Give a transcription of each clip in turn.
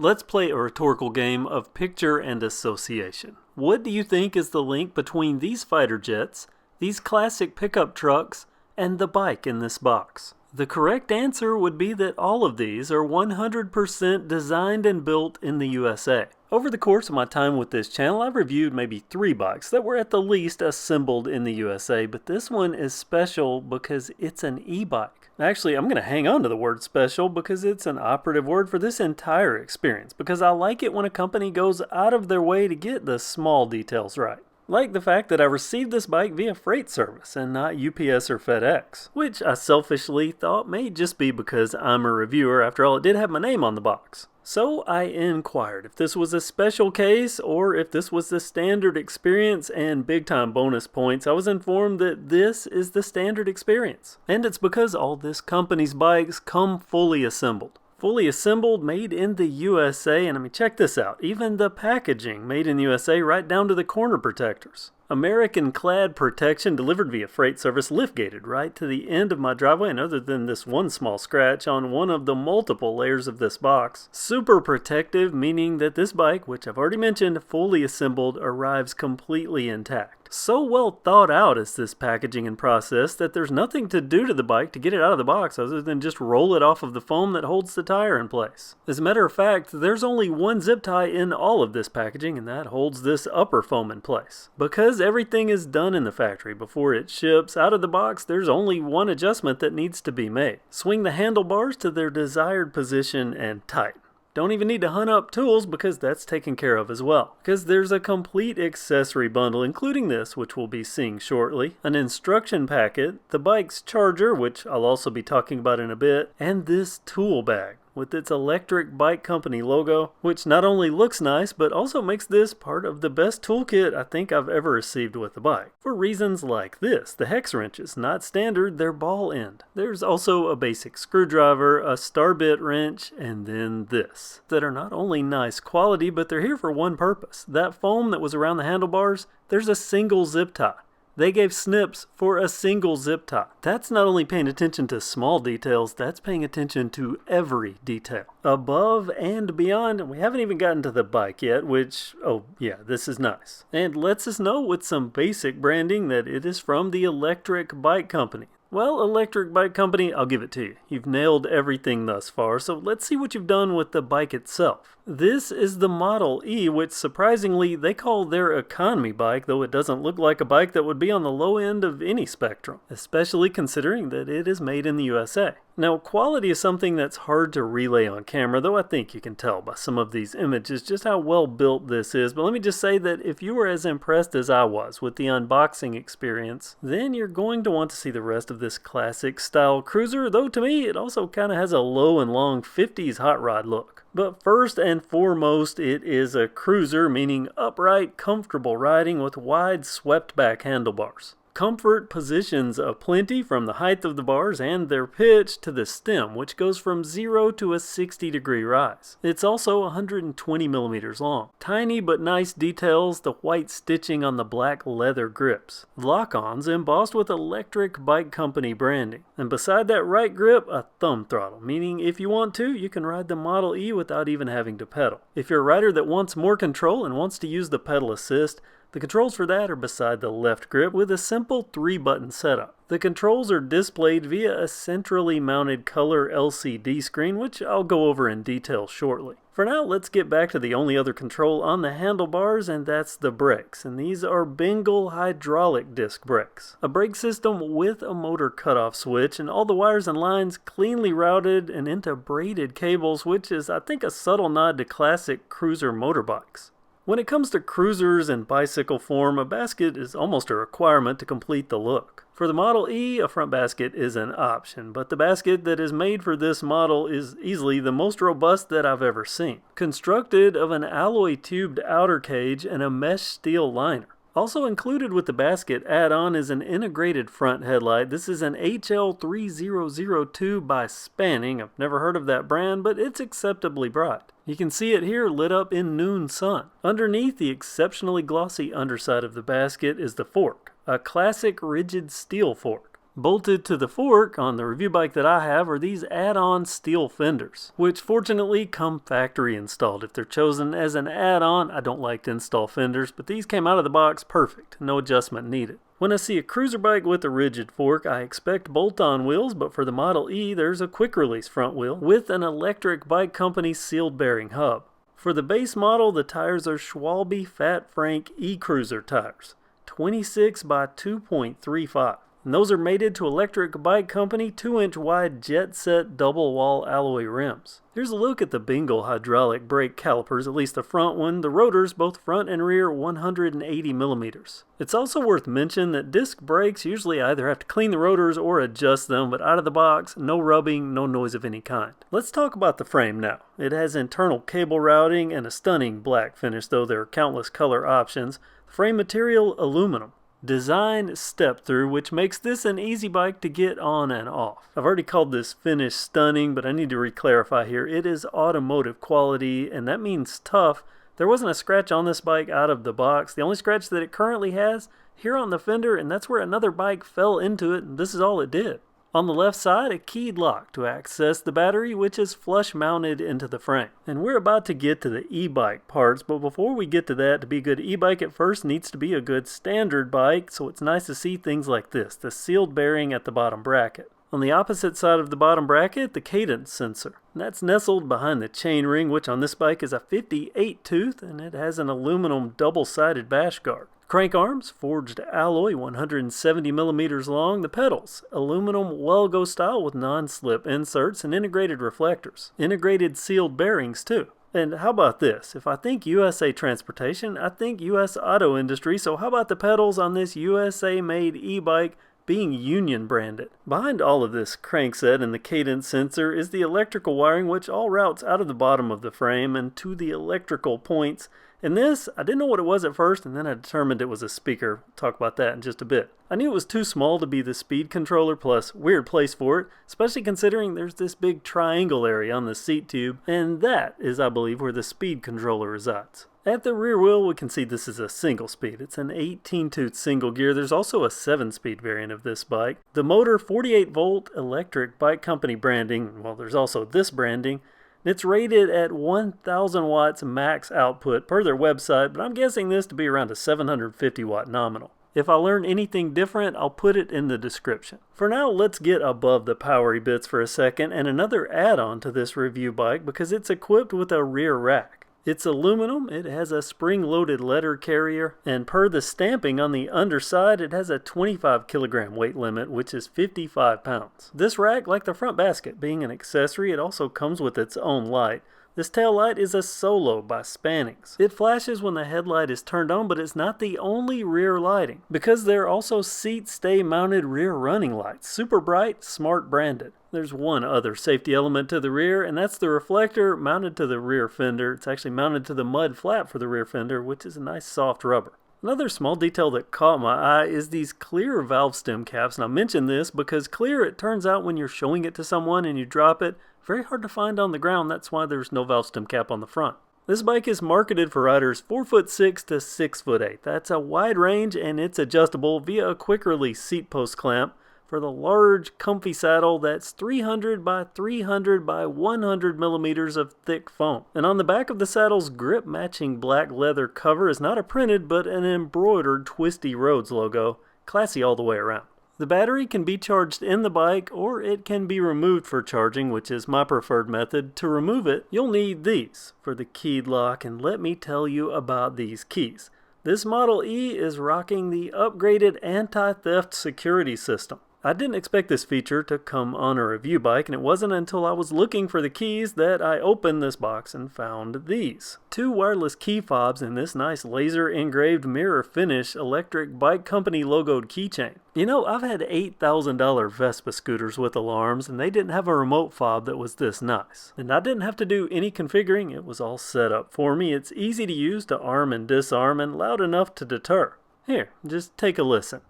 Let's play a rhetorical game of picture and association. What do you think is the link between these fighter jets, these classic pickup trucks, and the bike in this box? The correct answer would be that all of these are 100% designed and built in the USA. Over the course of my time with this channel, I've reviewed maybe 3 bikes that were at the least assembled in the USA, but this one is special because it's an e-bike. Actually, I'm going to hang on to the word special because it's an operative word for this entire experience, because I like it when a company goes out of their way to get the small details right. Like the fact that I received this bike via freight service and not UPS or FedEx, which I selfishly thought may just be because I'm a reviewer. After all, it did have my name on the box. So I inquired if this was a special case or if this was the standard experience, and big time bonus points, I was informed that this is the standard experience. And it's because all this company's bikes come fully assembled. Fully assembled, made in the USA, and I mean, check this out, even the packaging made in the USA right down to the corner protectors. American clad protection delivered via freight service, lift gated right to the end of my driveway, and other than this one small scratch on one of the multiple layers of this box. Super protective, meaning that this bike, which I've already mentioned, fully assembled, arrives completely intact. So well thought out is this packaging and process that there's nothing to do to the bike to get it out of the box other than just roll it off of the foam that holds the tire in place. As a matter of fact, there's only one zip tie in all of this packaging, and that holds this upper foam in place. Because everything is done in the factory before it ships out of the box, there's only one adjustment that needs to be made. Swing the handlebars to their desired position and tighten. Don't even need to hunt up tools because that's taken care of as well. Because there's a complete accessory bundle including this, which we'll be seeing shortly, an instruction packet, the bike's charger, which I'll also be talking about in a bit, and this tool bag with its electric bike company logo, which not only looks nice, but also makes this part of the best toolkit I think I've ever received with a bike. For reasons like this, the hex wrenches, not standard, they're ball end. There's also a basic screwdriver, a star bit wrench, and then this, that are not only nice quality, but they're here for one purpose. That foam that was around the handlebars, there's a single zip tie. They gave snips for a single zip tie. That's not only paying attention to small details, that's paying attention to every detail. Above and beyond, and we haven't even gotten to the bike yet, which, oh yeah, this is nice. And lets us know with some basic branding that it is from the Electric Bike Company. Well, Electric Bike Company, I'll give it to you. You've nailed everything thus far, so let's see what you've done with the bike itself. This is the Model E, which surprisingly they call their economy bike, though it doesn't look like a bike that would be on the low end of any spectrum, especially considering that it is made in the USA. Now, quality is something that's hard to relay on camera, though I think you can tell by some of these images just how well built this is. But let me just say that if you were as impressed as I was with the unboxing experience, then you're going to want to see the rest of this classic style cruiser, though to me it also kind of has a low and long 50s hot rod look. But first and foremost, it is a cruiser, meaning upright, comfortable riding with wide swept back handlebars. Comfort positions aplenty from the height of the bars and their pitch to the stem, which goes from 0 to a 60-degree rise. It's also 120 millimeters long. Tiny but nice details, the white stitching on the black leather grips. Lock-ons embossed with Electric Bike Company branding. And beside that right grip, a thumb throttle, meaning if you want to, you can ride the Model E without even having to pedal. If you're a rider that wants more control and wants to use the pedal assist, the controls for that are beside the left grip with a simple 3-button setup. The controls are displayed via a centrally mounted color LCD screen, which I'll go over in detail shortly. For now, let's get back to the only other control on the handlebars, and that's the brakes. And these are Bengal hydraulic disc brakes. A brake system with a motor cutoff switch, and all the wires and lines cleanly routed and into braided cables, which is, I think, a subtle nod to classic cruiser motorbikes. When it comes to cruisers in bicycle form, a basket is almost a requirement to complete the look. For the Model E, a front basket is an option, but the basket that is made for this model is easily the most robust that I've ever seen. Constructed of an alloy tubed outer cage and a mesh steel liner. Also included with the basket add-on is an integrated front headlight. This is an HL3002 by Spanning. I've never heard of that brand, but it's acceptably bright. You can see it here lit up in noon sun. Underneath the exceptionally glossy underside of the basket is the fork, a classic rigid steel fork. Bolted to the fork on the review bike that I have are these add-on steel fenders, which fortunately come factory installed. If they're chosen as an add-on, I don't like to install fenders, but these came out of the box perfect, no adjustment needed. When I see a cruiser bike with a rigid fork, I expect bolt-on wheels, but for the Model E, there's a quick-release front wheel with an electric bike company sealed bearing hub. For the base model, the tires are Schwalbe Fat Frank E-Cruiser tires, 26 by 2.35. And those are mated to Electric Bike Company 2-inch wide jet set double wall alloy rims. Here's a look at the Bingle hydraulic brake calipers, at least the front one. The rotors, both front and rear, 180 millimeters. It's also worth mentioning that disc brakes usually either have to clean the rotors or adjust them, but out of the box, no rubbing, no noise of any kind. Let's talk about the frame now. It has internal cable routing and a stunning black finish, though there are countless color options. The frame material, aluminum. Design step through, which makes this an easy bike to get on and off. I've already called this finish stunning, but I need to re-clarify here. It is automotive quality, and that means tough. There wasn't a scratch on this bike out of the box. The only scratch that it currently has here on the fender, and that's where another bike fell into it, and this is all it did. On the left side, a keyed lock to access the battery, which is flush mounted into the frame. And we're about to get to the e-bike parts, but before we get to that, to be a good e-bike at first needs to be a good standard bike, so it's nice to see things like this, the sealed bearing at the bottom bracket. On the opposite side of the bottom bracket, the cadence sensor. And that's nestled behind the chain ring, which on this bike is a 58 tooth, and it has an aluminum double-sided bash guard. Crank arms, forged alloy, 170 millimeters long. The pedals, aluminum Welgo style with non-slip inserts and integrated reflectors. Integrated sealed bearings too. And how about this? If I think USA Transportation, I think US Auto Industry, so how about the pedals on this USA-made e-bike being union branded? Behind all of this crankset and the cadence sensor is the electrical wiring, which all routes out of the bottom of the frame and to the electrical points. And this, I didn't know what it was at first, and then I determined it was a speaker. We'll talk about that in just a bit. I knew it was too small to be the speed controller, plus weird place for it, especially considering there's this big triangle area on the seat tube, and that is, I believe, where the speed controller resides. At the rear wheel, we can see this is a single speed. It's an 18-tooth single gear. There's also a 7-speed variant of this bike. The motor, 48-volt Electric Bike Company branding. Well, there's also this branding. It's rated at 1,000 watts max output per their website, but I'm guessing this to be around a 750 watt nominal. If I learn anything different, I'll put it in the description. For now, let's get above the powery bits for a second and another add-on to this review bike because it's equipped with a rear rack. It's aluminum, it has a spring-loaded letter carrier, and per the stamping on the underside, it has a 25 kilogram weight limit, which is 55 pounds. This rack, like the front basket, being an accessory, it also comes with its own light. This tail light is a Solo by Spannings. It flashes when the headlight is turned on, but it's not the only rear lighting, because there are also seat stay mounted rear running lights, super bright, smart branded. There's one other safety element to the rear, and that's the reflector mounted to the rear fender. It's actually mounted to the mud flap for the rear fender, which is a nice soft rubber. Another small detail that caught my eye is these clear valve stem caps, and I mention this because clear, it turns out when you're showing it to someone and you drop it, very hard to find on the ground. That's why there's no valve stem cap on the front. This bike is marketed for riders 4'6" to 6'8". That's a wide range, and it's adjustable via a quick release seat post clamp for the large, comfy saddle that's 300 by 300 by 100 millimeters of thick foam. And on the back of the saddle's grip-matching black leather cover is not a printed but an embroidered Twisty Roads logo, classy all the way around. The battery can be charged in the bike or it can be removed for charging, which is my preferred method. To remove it, you'll need these for the keyed lock, and let me tell you about these keys. This Model E is rocking the upgraded anti-theft security system. I didn't expect this feature to come on a review bike, and it wasn't until I was looking for the keys that I opened this box and found these. 2 wireless key fobs and this nice laser engraved mirror finish Electric Bike Company logoed keychain. You know, I've had $8,000 Vespa scooters with alarms, and they didn't have a remote fob that was this nice. And I didn't have to do any configuring, it was all set up for me. It's easy to use to arm and disarm and loud enough to deter. Here, just take a listen.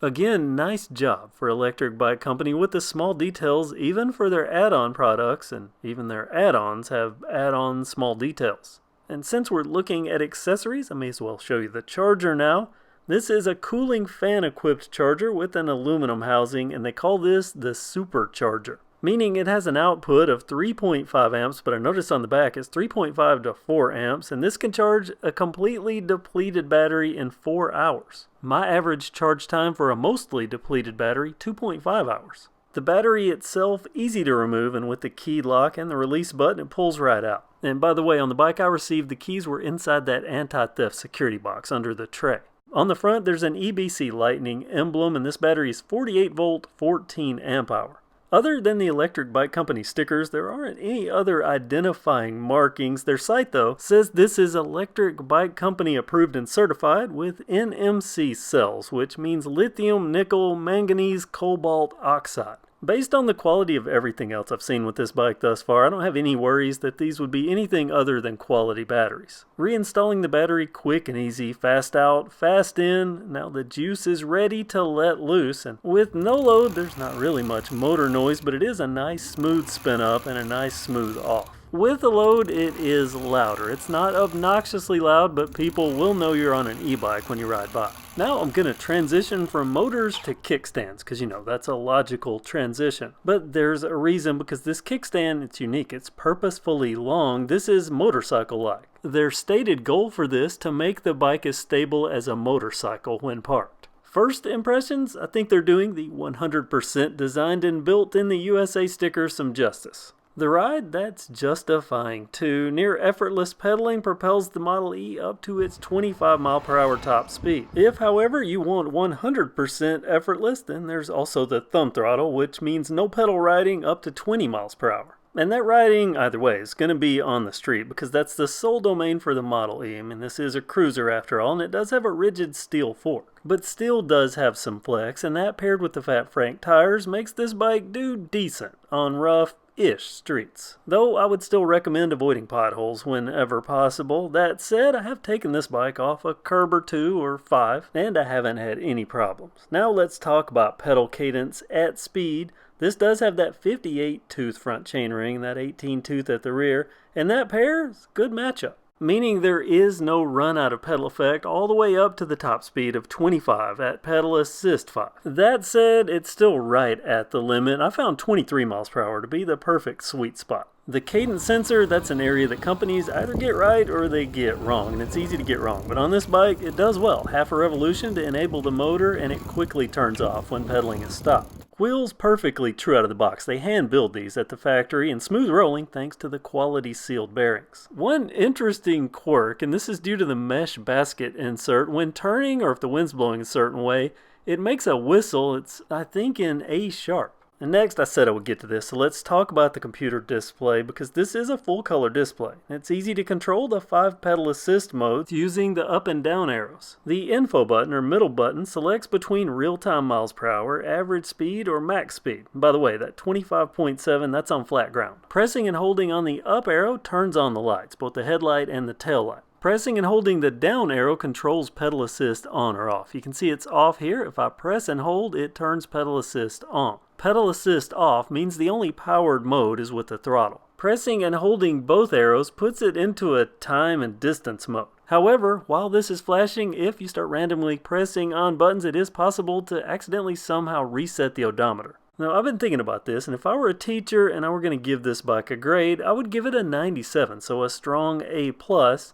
Again, nice job for Electric Bike Company with the small details, even for their add-on products, and even their add-ons have add-on small details. And since we're looking at accessories, I may as well show you the charger now. This is a cooling fan equipped charger with an aluminum housing, and they call this the supercharger, meaning it has an output of 3.5 amps, but I noticed on the back it's 3.5 to 4 amps, and this can charge a completely depleted battery in 4 hours. My average charge time for a mostly depleted battery, 2.5 hours. The battery itself, easy to remove, and with the key lock and the release button, it pulls right out. And by the way, on the bike I received, the keys were inside that anti-theft security box under the tray. On the front, there's an EBC Lightning emblem, and this battery is 48 volt, 14 amp hour. Other than the Electric Bike Company stickers, there aren't any other identifying markings. Their site, though, says this is Electric Bike Company approved and certified with NMC cells, which means lithium, nickel, manganese, cobalt oxide. Based on the quality of everything else I've seen with this bike thus far, I don't have any worries that these would be anything other than quality batteries. Reinstalling the battery quick and easy, fast out, fast in. Now the juice is ready to let loose, and with no load there's not really much motor noise, but it is a nice smooth spin up and a nice smooth off. With a load, it is louder. It's not obnoxiously loud, but people will know you're on an e-bike when you ride by. Now I'm going to transition from motors to kickstands, because that's a logical transition. But there's a reason, because this kickstand, it's unique. It's purposefully long. This is motorcycle-like. Their stated goal for this, to make the bike as stable as a motorcycle when parked. First impressions, I think they're doing the 100% designed and built in the USA sticker some justice. The ride, that's justifying too. Near effortless pedaling propels the Model E up to its 25 mile per hour top speed. If, however, you want 100% effortless, then there's also the thumb throttle, which means no pedal riding up to 20 miles per hour. And that riding, either way, is going to be on the street, because that's the sole domain for the Model E. I mean, this is a cruiser after all, and it does have a rigid steel fork, but still does have some flex, and that paired with the Fat Frank tires makes this bike do decent on rough-ish streets. Though I would still recommend avoiding potholes whenever possible. That said, I have taken this bike off a curb or 2 or 5, and I haven't had any problems. Now let's talk about pedal cadence at speed. This does have that 58-tooth front chainring, that 18-tooth at the rear, and that pair is a good matchup. Meaning there is no run out of pedal effect all the way up to the top speed of 25 at pedal assist 5. That said, it's still right at the limit. I found 23 miles per hour to be the perfect sweet spot. The cadence sensor, that's an area that companies either get right or they get wrong, and it's easy to get wrong. But on this bike, it does well. Half a revolution to enable the motor, and it quickly turns off when pedaling is stopped. Wheels perfectly true out of the box. They hand build these at the factory, and smooth rolling thanks to the quality sealed bearings. One interesting quirk, and this is due to the mesh basket insert, when turning or if the wind's blowing a certain way, it makes a whistle. It's, I think, in A sharp. And next, I said I would get to this, so let's talk about the computer display, because this is a full color display. It's easy to control the 5 pedal assist modes using the up and down arrows. The info button or middle button selects between real-time miles per hour, average speed, or max speed. By the way, that 25.7, that's on flat ground. Pressing and holding on the up arrow turns on the lights, both the headlight and the tail light. Pressing and holding the down arrow controls pedal assist on or off. You can see it's off here. If I press and hold, it turns pedal assist on. Pedal assist off means the only powered mode is with the throttle. Pressing and holding both arrows puts it into a time and distance mode. However, while this is flashing, if you start randomly pressing on buttons, it is possible to accidentally somehow reset the odometer. Now, I've been thinking about this, and if I were a teacher and I were going to give this bike a grade, I would give it a 97, so a strong A+.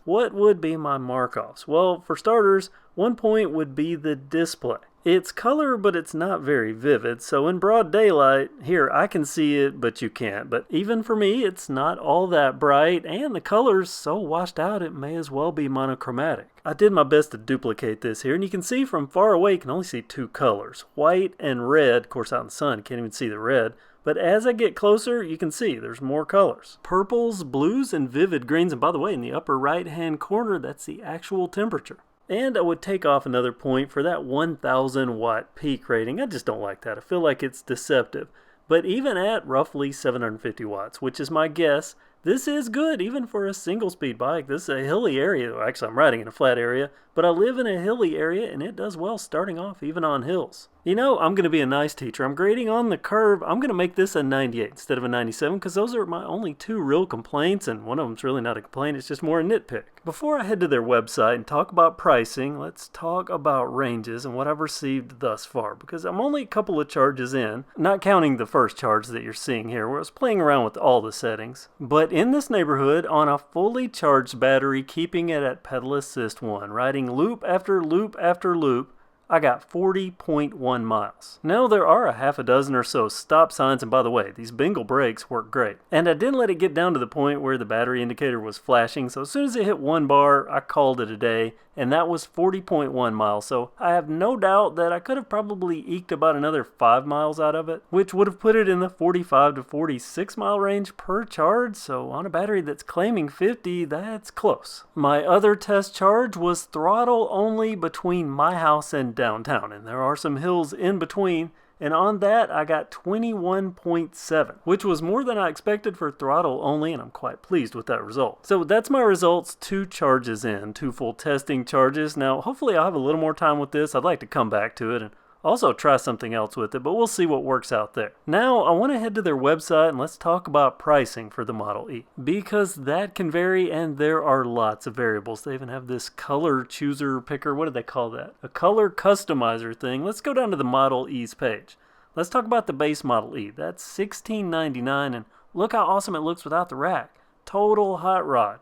What would be my mark-offs? Well, for starters, 1 point would be the display. It's color, but it's not very vivid, so in broad daylight, here, I can see it, but you can't. But even for me, it's not all that bright, and the color's so washed out it may as well be monochromatic. I did my best to duplicate this here, and you can see from far away, you can only see 2 colors, white and red. Of course, out in the sun, you can't even see the red. But as I get closer, you can see there's more colors. Purples, blues, and vivid greens. And by the way, in the upper right-hand corner, that's the actual temperature. And I would take off another point for that 1,000 watt peak rating. I just don't like that. I feel like it's deceptive. But even at roughly 750 watts, which is my guess, this is good even for a single speed bike. This is a hilly area. Actually, I'm riding in a flat area, but I live in a hilly area and it does well starting off even on hills. You know, I'm going to be a nice teacher. I'm grading on the curve. I'm going to make this a 98 instead of a 97 because those are my only two real complaints, and one of them's really not a complaint, it's just more a nitpick. Before I head to their website and talk about pricing, let's talk about ranges and what I've received thus far, because I'm only a couple of charges in, not counting the first charge that you're seeing here where I was playing around with all the settings. But in this neighborhood, on a fully charged battery, keeping it at pedal assist 1, riding loop after loop after loop, I got 40.1 miles. Now there are a half a dozen or so stop signs, and by the way, these Bengal brakes work great. And I didn't let it get down to the point where the battery indicator was flashing, so as soon as it hit 1 bar, I called it a day, and that was 40.1 miles. So I have no doubt that I could have probably eked about another 5 miles out of it, which would have put it in the 45 to 46 mile range per charge. So on a battery that's claiming 50, that's close. My other test charge was throttle only between my house and downtown, and there are some hills in between, and on that I got 21.7, which was more than I expected for throttle only, and I'm quite pleased with that result. So that's my results, 2 charges in, 2 full testing charges. Now hopefully I'll have a little more time with this. I'd like to come back to it and also try something else with it, but we'll see what works out there. Now I want to head to their website and let's talk about pricing for the Model E, because that can vary and there are lots of variables. They even have this color chooser picker, what do they call that? A color customizer thing. Let's go down to the Model E's page. Let's talk about the base Model E. That's $16.99, and look how awesome it looks without the rack. Total hot rod.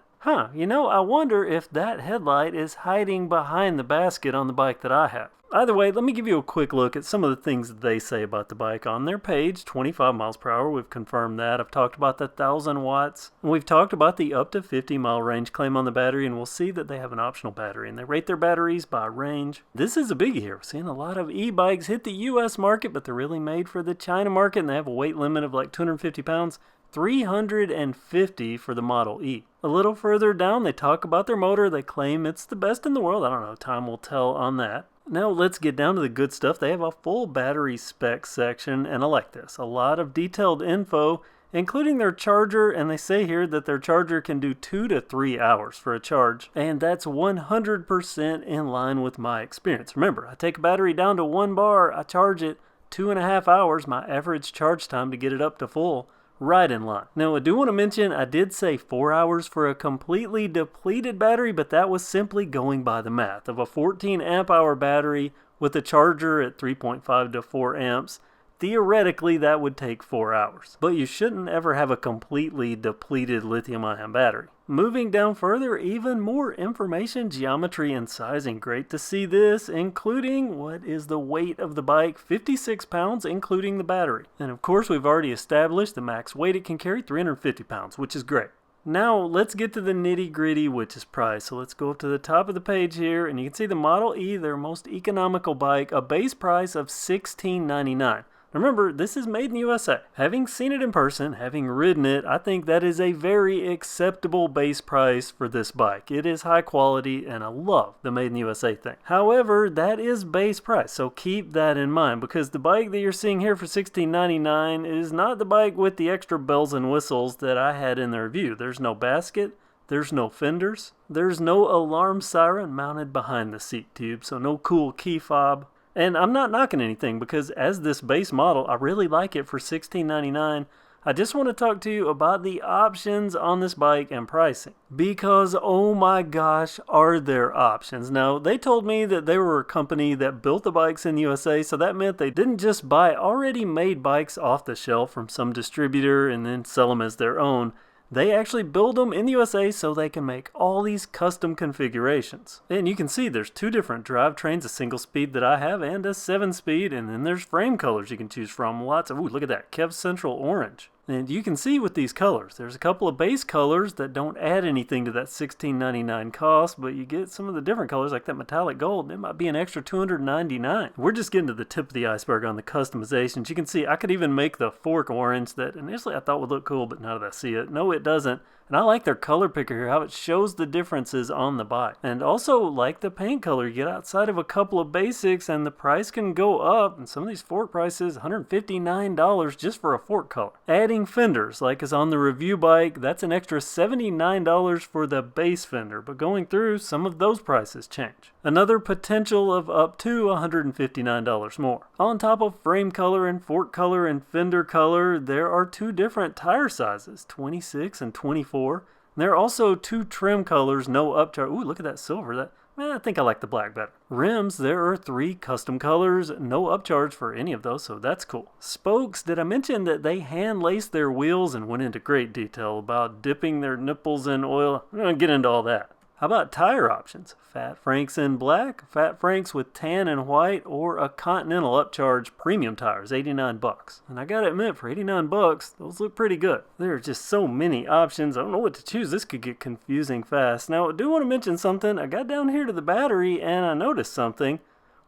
You know, I wonder if that headlight is hiding behind the basket on the bike that I have. Either way, let me give you a quick look at some of the things that they say about the bike on their page. 25 miles per hour, we've confirmed that. I've talked about the 1,000 watts. And we've talked about the up to 50 mile range claim on the battery, and we'll see that they have an optional battery, and they rate their batteries by range. This is a biggie here. We're seeing a lot of e-bikes hit the US market, but they're really made for the China market, and they have a weight limit of like 250 pounds. 350 for the Model E. A little further down, they talk about their motor. They claim it's the best in the world. I don't know, time will tell on that. Now let's get down to the good stuff. They have a full battery spec section, and I like this. A lot of detailed info, including their charger, and they say here that their charger can do 2 to 3 hours for a charge, and that's 100% in line with my experience. Remember, I take a battery down to 1 bar, I charge it 2.5 hours, my average charge time to get it up to full. Right in line. Now I do want to mention I did say 4 hours for a completely depleted battery, but that was simply going by the math of a 14 amp hour battery with a charger at 3.5 to 4 amps. Theoretically that would take 4 hours, but you shouldn't ever have a completely depleted lithium-ion battery. Moving down further, even more information, geometry and sizing. Great to see this, including what is the weight of the bike, 56 pounds including the battery. And of course we've already established the max weight it can carry, 350 pounds, which is great. Now let's get to the nitty gritty, which is price. So let's go up to the top of the page here, and you can see the Model E, their most economical bike, a base price of $16.99. Remember, this is made in the USA. Having seen it in person, having ridden it, I think that is a very acceptable base price for this bike. It is high quality, and I love the made in the USA thing. However, that is base price, so keep that in mind, because the bike that you're seeing here for $16.99 is not the bike with the extra bells and whistles that I had in the review. There's no basket, there's no fenders, there's no alarm siren mounted behind the seat tube, so no cool key fob. And I'm not knocking anything, because as this base model, I really like it for $16.99. I just want to talk to you about the options on this bike and pricing, because oh my gosh, are there options. Now, they told me that they were a company that built the bikes in the USA, so that meant they didn't just buy already made bikes off the shelf from some distributor and then sell them as their own. They actually build them in the USA so they can make all these custom configurations. And you can see there's 2 different drivetrains, a single speed that I have and a 7-speed, and then there's frame colors you can choose from. Lots of, ooh, look at that, KevCentral orange. And you can see with these colors, there's a couple of base colors that don't add anything to that $16.99 cost, but you get some of the different colors like that metallic gold, and it might be an extra $299. We're just getting to the tip of the iceberg on the customizations. You can see I could even make the fork orange that initially I thought would look cool, but now that I see it, no it doesn't. And I like their color picker here, how it shows the differences on the bike. And also like the paint color, you get outside of a couple of basics and the price can go up. And some of these fork prices, $159 just for a fork color. Adding adding fenders like is on the review bike, that's an extra $79 for the base fender, but going through, some of those prices change. Another potential of up to $159 more. On top of frame color and fork color and fender color, there are two different tire sizes, 26 and 24. There are also two trim colors, no upcharge. Ooh, look at that silver. I think I like the black better. Rims, there are 3 custom colors, no upcharge for any of those, so that's cool. Spokes, did I mention that they hand laced their wheels and went into great detail about dipping their nipples in oil? I'm going to get into all that. How about tire options? Fat Franks in black, Fat Franks with tan and white, or a Continental upcharge premium tires, $89. And I gotta admit, for $89, those look pretty good. There are just so many options. I don't know what to choose. This could get confusing fast. Now, I do want to mention something. I got down here to the battery and I noticed something.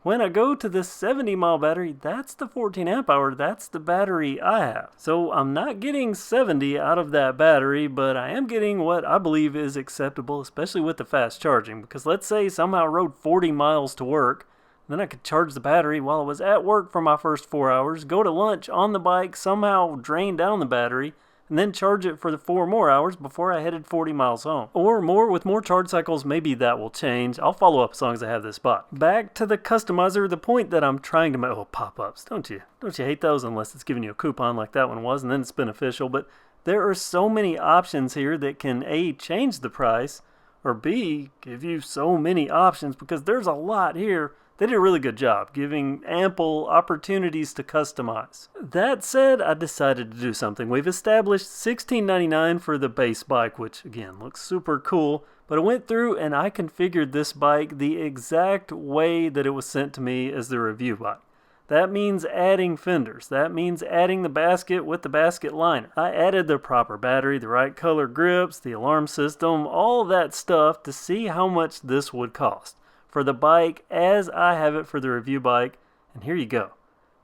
When I go to the 70 mile battery, that's the 14 amp hour, that's the battery I have. So I'm not getting 70 out of that battery, but I am getting what I believe is acceptable, especially with the fast charging. Because let's say somehow I rode 40 miles to work, then I could charge the battery while I was at work for my first 4 hours, go to lunch on the bike, somehow drain down the battery, and then charge it for the 4 more hours before I headed 40 miles home. Or more, with more charge cycles, maybe that will change. I'll follow up as long as I have this bike. Back to the customizer, the point that I'm trying to make, pop-ups, don't you hate those unless it's giving you a coupon like that one was, and then it's beneficial, but there are so many options here that can A, change the price, or B, give you so many options, because there's a lot here. They did a really good job, giving ample opportunities to customize. That said, I decided to do something. We've established $16.99 for the base bike, which again looks super cool, but I went through and I configured this bike the exact way that it was sent to me as the review bike. That means adding fenders. That means adding the basket with the basket liner. I added the proper battery, the right color grips, the alarm system, all that stuff to see how much this would cost for the bike as I have it for the review bike, and here you go,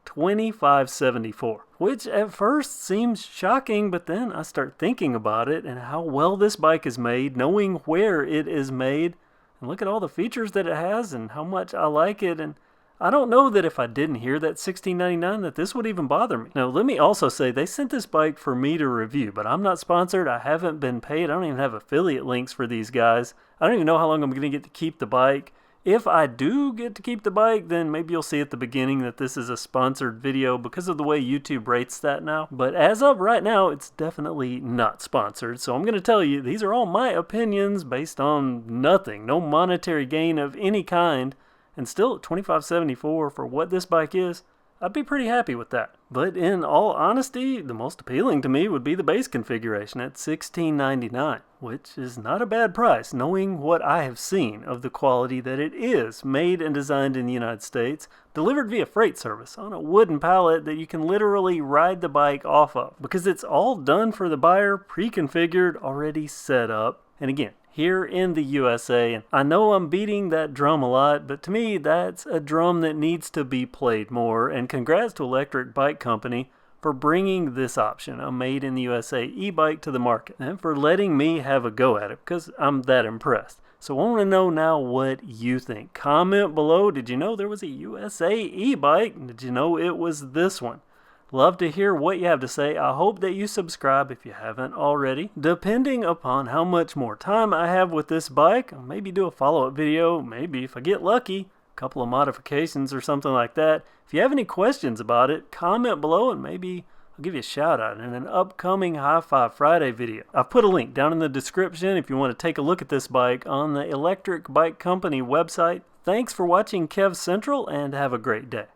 $25.74, which at first seems shocking, but then I start thinking about it and how well this bike is made, knowing where it is made, and look at all the features that it has and how much I like it. And I don't know that if I didn't hear that $16.99 that this would even bother me. Now, let me also say they sent this bike for me to review, but I'm not sponsored. I haven't been paid. I don't even have affiliate links for these guys. I don't even know how long I'm going to get to keep the bike. If I do get to keep the bike, then maybe you'll see at the beginning that this is a sponsored video because of the way YouTube rates that now. But as of right now, it's definitely not sponsored. So I'm going to tell you, these are all my opinions based on nothing, no monetary gain of any kind. And still at $25.74 for what this bike is, I'd be pretty happy with that. But in all honesty, the most appealing to me would be the base configuration at $16.99, which is not a bad price, knowing what I have seen of the quality that it is, made and designed in the United States, delivered via freight service on a wooden pallet that you can literally ride the bike off of, because it's all done for the buyer, pre-configured, already set up. And again, here in the USA, and I know I'm beating that drum a lot, but to me that's a drum that needs to be played more, and congrats to Electric Bike Company for bringing this option, a made in the USA e-bike, to the market, and for letting me have a go at it, because I'm that impressed. So I want to know now what you think. Comment below, did you know there was a USA e-bike? Did you know it was this one? Love to hear what you have to say. I hope that you subscribe if you haven't already. Depending upon how much more time I have with this bike, I'll maybe do a follow-up video, maybe if I get lucky, a couple of modifications or something like that. If you have any questions about it, comment below and maybe I'll give you a shout out in an upcoming High Five Friday video. I've put a link down in the description if you want to take a look at this bike on the Electric Bike Company website. Thanks for watching KevCentral and have a great day.